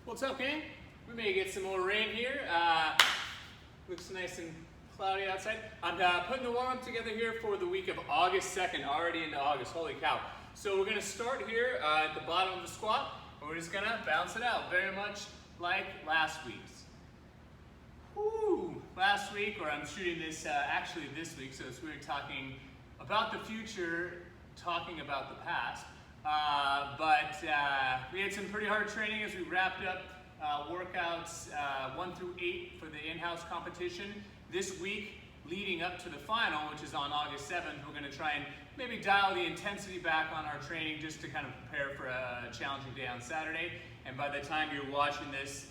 What's up, gang? We may get some more rain here. Looks nice and cloudy outside. I'm putting the warm-up together here for the week of August 2nd, already into August, holy cow. So we're gonna start here at the bottom of the squat, and we're just gonna bounce it out, very much like last week's. Woo! Last week, or I'm shooting this actually this week, so it's weird talking about the future, talking about the past. But we had some pretty hard training as we wrapped up workouts 1 through 8 for the in-house competition. This week, leading up to the final, which is on August 7th, we're going to try and maybe dial the intensity back on our training just to kind of prepare for a challenging day on Saturday. And by the time you're watching this,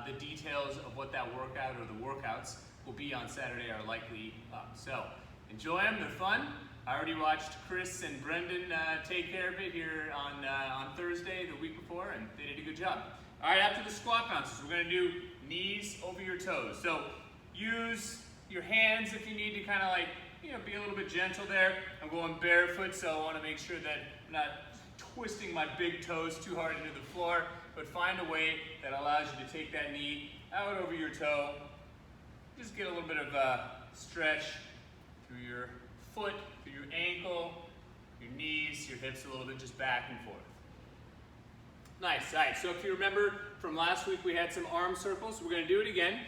the details of what that workout or the workouts will be on Saturday are likely up. So enjoy them, they're fun. I already watched Chris and Brendan take care of it here on Thursday, the week before, and they did a good job. All right, after the squat bounces, we're gonna do knees over your toes. So use your hands if you need to kind of like, be a little bit gentle there. I'm going barefoot, so I wanna make sure that I'm not twisting my big toes too hard into the floor, but find a way that allows you to take that knee out over your toe. Just get a little bit of stretch through your foot, through your ankle, your knees, your hips a little bit, just back and forth. Nice, all right, so if you remember from last week, we had some arm circles. We're gonna do it again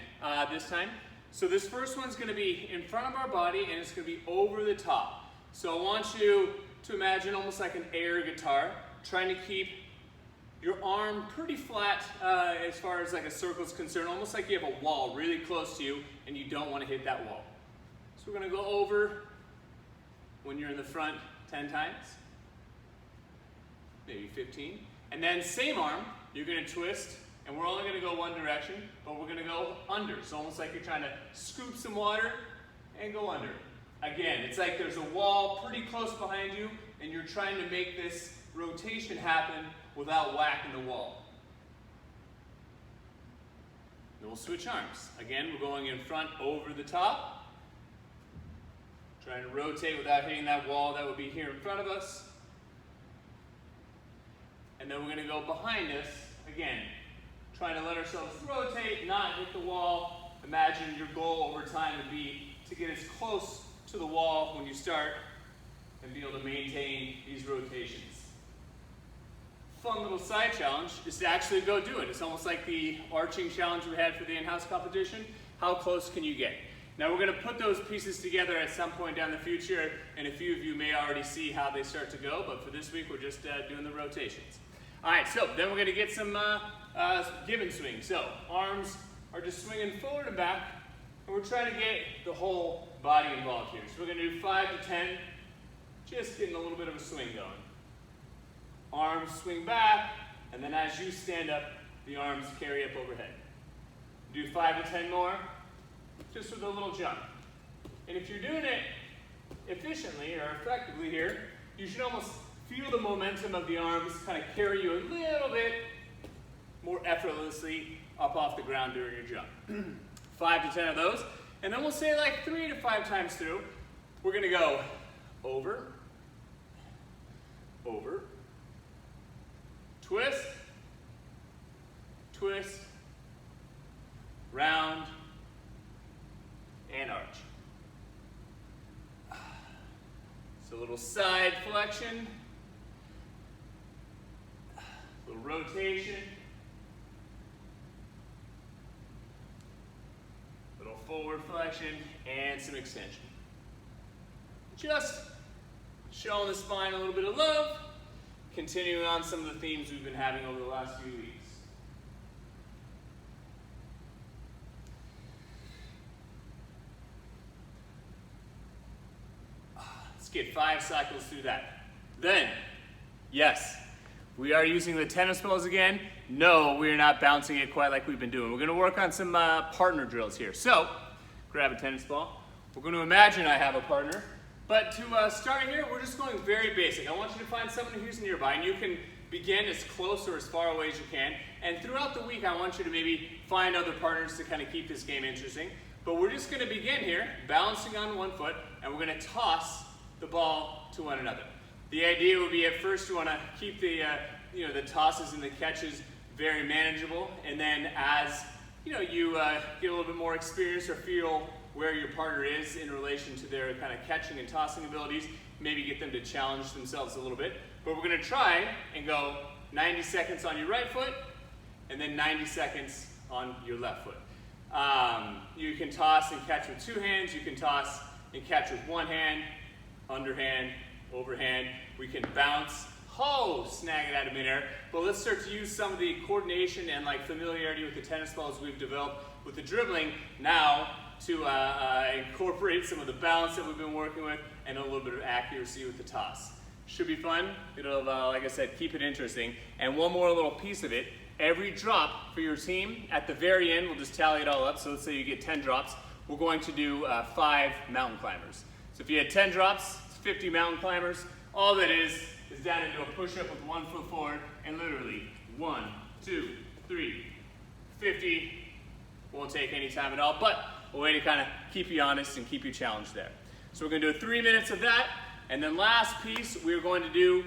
this time. So this first one's gonna be in front of our body and it's gonna be over the top. So I want you to imagine almost like an air guitar, trying to keep your arm pretty flat as far as like a circle is concerned, almost like you have a wall really close to you and you don't wanna hit that wall. So we're gonna go over when you're in the front 10 times, maybe 15. And then same arm, you're gonna twist, and we're only gonna go one direction, but we're gonna go under. So almost like you're trying to scoop some water and go under. Again, it's like there's a wall pretty close behind you, and you're trying to make this rotation happen without whacking the wall. Then we'll switch arms. Again, we're going in front over the top. Trying to rotate without hitting that wall that would be here in front of us. And then we're going to go behind us, again, trying to let ourselves rotate, not hit the wall. Imagine your goal over time would be to get as close to the wall when you start and be able to maintain these rotations. Fun little side challenge is to actually go do it. It's almost like the arching challenge we had for the in-house competition. How close can you get? Now we're going to put those pieces together at some point down the future, and a few of you may already see how they start to go, but for this week we're just doing the rotations. All right, so then we're going to get some give and swing. So arms are just swinging forward and back, and we're trying to get the whole body involved here. So we're going to do 5 to 10, just getting a little bit of a swing going. Arms swing back, and then as you stand up, the arms carry up overhead. Do 5 to 10 more. Just with a little jump. And if you're doing it efficiently or effectively here, you should almost feel the momentum of the arms kind of carry you a little bit more effortlessly up off the ground during your jump. 5 to 10 of those. And then we'll say like 3 to 5 times through. We're going to go over, over, twist, twist, round, and arch. So a little side flexion, a little rotation, a little forward flexion, and some extension. Just showing the spine a little bit of love, continuing on some of the themes we've been having over the last few weeks. Get 5 cycles through that. Then, yes, we are using the tennis balls again. No, we're not bouncing it quite like we've been doing. We're gonna work on some partner drills here. So, grab a tennis ball. We're gonna imagine I have a partner. But to start here, we're just going very basic. I want you to find someone who's nearby, and you can begin as close or as far away as you can. And throughout the week, I want you to maybe find other partners to kind of keep this game interesting. But we're just gonna begin here, balancing on one foot, and we're gonna toss the ball to one another. The idea would be at first you want to keep the the tosses and the catches very manageable. And then as you get a little bit more experience or feel where your partner is in relation to their kind of catching and tossing abilities, maybe get them to challenge themselves a little bit. But we're going to try and go 90 seconds on your right foot and then 90 seconds on your left foot. You can toss and catch with two hands. You can toss and catch with one hand, underhand, overhand. We can bounce, snag it out of midair. But let's start to use some of the coordination and like familiarity with the tennis balls we've developed with the dribbling now to incorporate some of the balance that we've been working with and a little bit of accuracy with the toss. Should be fun. It'll, like I said, keep it interesting. And one more little piece of it. Every drop for your team, at the very end, we'll just tally it all up. So let's say you get 10 drops. We're going to do 5 mountain climbers. So if you had 10 drops, it's 50 mountain climbers. All that is down into a push-up with 1 foot forward and literally 1, 2, 3, 50. Won't take any time at all, but a way to kind of keep you honest and keep you challenged there. So we're going to do 3 minutes of that. And then last piece, we're going to do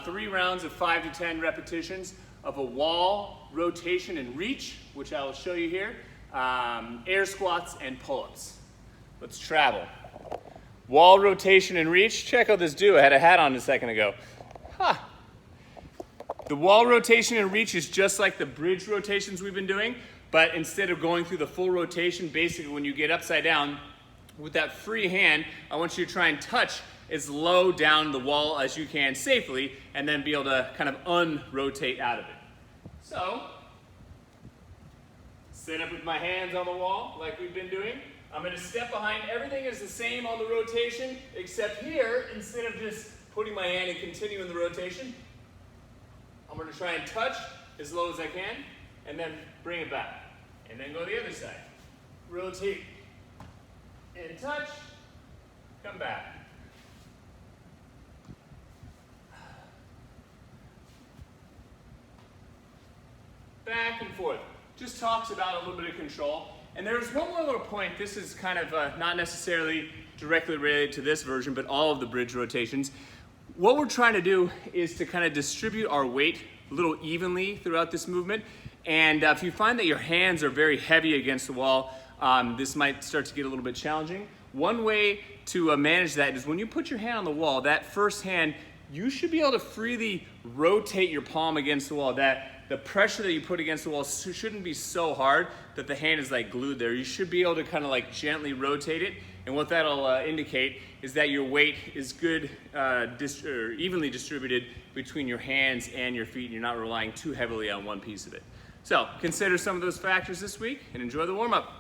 3 rounds of 5 to 10 repetitions of a wall, rotation, and reach, which I will show you here, air squats, and pull-ups. Let's travel. Wall, rotation, and reach. Check out this do. I had a hat on a second ago. The wall rotation and reach is just like the bridge rotations we've been doing, but instead of going through the full rotation, basically when you get upside down, with that free hand, I want you to try and touch as low down the wall as you can safely, and then be able to kind of unrotate out of it. So, sit up with my hands on the wall like we've been doing. I'm going to step behind. Everything is the same on the rotation, except here, instead of just putting my hand and continuing the rotation, I'm going to try and touch as low as I can, and then bring it back. And then go to the other side. Rotate and touch, come back. Back and forth. Just talks about a little bit of control. And there's one more little point. This is kind of not necessarily directly related to this version, but all of the bridge rotations. What we're trying to do is to kind of distribute our weight a little evenly throughout this movement. And if you find that your hands are very heavy against the wall, this might start to get a little bit challenging. One way to manage that is when you put your hand on the wall, that first hand, you should be able to freely rotate your palm against the wall. The pressure that you put against the wall shouldn't be so hard that the hand is like glued there. You should be able to kind of like gently rotate it. And what that'll indicate is that your weight is good, evenly distributed between your hands and your feet. And you're not relying too heavily on one piece of it. So consider some of those factors this week and enjoy the warm-up.